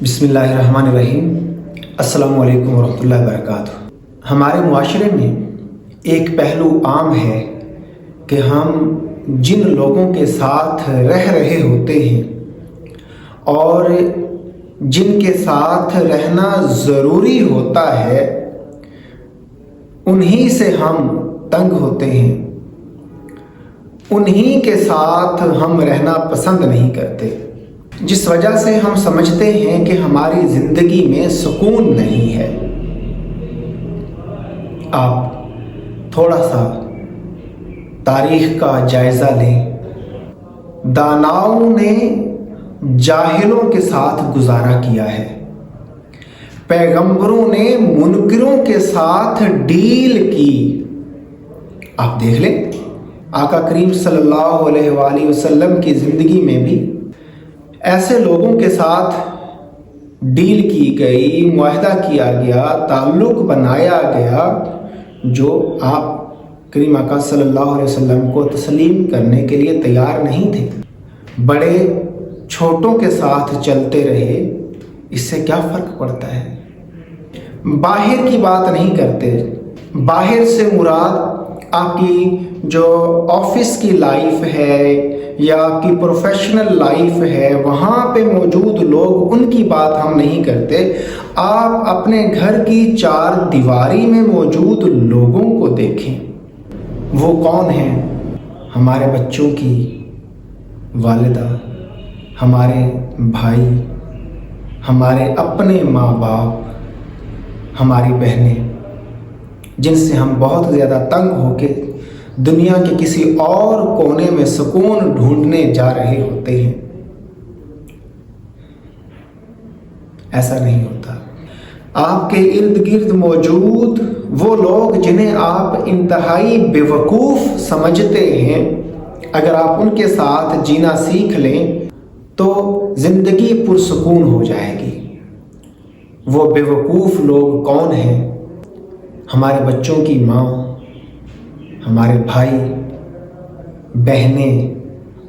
بسم اللہ الرحمن الرحیم۔ السلام علیکم ورحمۃ اللہ وبرکاتہ۔ ہمارے معاشرے میں ایک پہلو عام ہے کہ ہم جن لوگوں کے ساتھ رہ رہے ہوتے ہیں اور جن کے ساتھ رہنا ضروری ہوتا ہے انہی سے ہم تنگ ہوتے ہیں، انہی کے ساتھ ہم رہنا پسند نہیں کرتے، جس وجہ سے ہم سمجھتے ہیں کہ ہماری زندگی میں سکون نہیں ہے۔ آپ تھوڑا سا تاریخ کا جائزہ لیں۔ داناؤں نے جاہلوں کے ساتھ گزارا کیا ہے، پیغمبروں نے منکروں کے ساتھ ڈیل کی۔ آپ دیکھ لیں آقا کریم صلی اللہ علیہ وآلہ وسلم کی زندگی میں بھی ایسے لوگوں کے ساتھ ڈیل کی گئی، معاہدہ کیا گیا، تعلق بنایا گیا جو آپ کریم آقا صلی اللہ علیہ وسلم کو تسلیم کرنے کے لیے تیار نہیں تھے۔ بڑے چھوٹوں کے ساتھ چلتے رہے، اس سے کیا فرق پڑتا ہے؟ باہر کی بات نہیں کرتے، باہر سے مراد آپ کی جو آفس کی لائف ہے یا آپ کی پروفیشنل لائف ہے، وہاں پہ موجود لوگ، ان کی بات ہم نہیں کرتے۔ آپ اپنے گھر کی چار دیواری میں موجود لوگوں کو دیکھیں، وہ کون ہیں؟ ہمارے بچوں کی والدہ، ہمارے بھائی، ہمارے اپنے ماں باپ، ہماری بہنیں، جن سے ہم بہت زیادہ تنگ ہو کے دنیا کے کسی اور کونے میں سکون ڈھونڈنے جا رہے ہوتے ہیں۔ ایسا نہیں ہوتا۔ آپ کے ارد گرد موجود وہ لوگ جنہیں آپ انتہائی بیوقوف سمجھتے ہیں، اگر آپ ان کے ساتھ جینا سیکھ لیں تو زندگی پرسکون ہو جائے گی۔ وہ بیوقوف لوگ کون ہیں؟ ہمارے بچوں کی ماں، ہمارے بھائی بہنیں،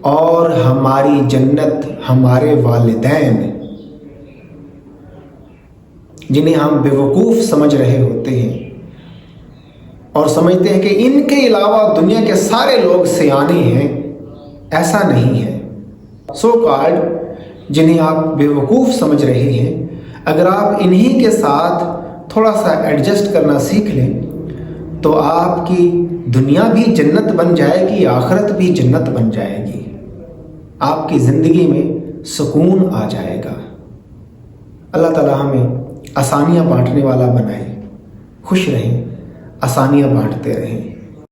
اور ہماری جنت ہمارے والدین، جنہیں ہم بیوقوف سمجھ رہے ہوتے ہیں اور سمجھتے ہیں کہ ان کے علاوہ دنیا کے سارے لوگ سیانے ہیں۔ ایسا نہیں ہے۔ سو کالڈ جنہیں آپ بیوقوف سمجھ رہے ہیں، اگر آپ انہی کے ساتھ تھوڑا سا ایڈجسٹ کرنا سیکھ لیں تو آپ کی دنیا بھی جنت بن جائے گی، آخرت بھی جنت بن جائے گی، آپ کی زندگی میں سکون آ جائے گا۔ اللہ تعالیٰ ہمیں آسانیاں بانٹنے والا بنائے۔ خوش رہیں، آسانیاں بانٹتے رہیں۔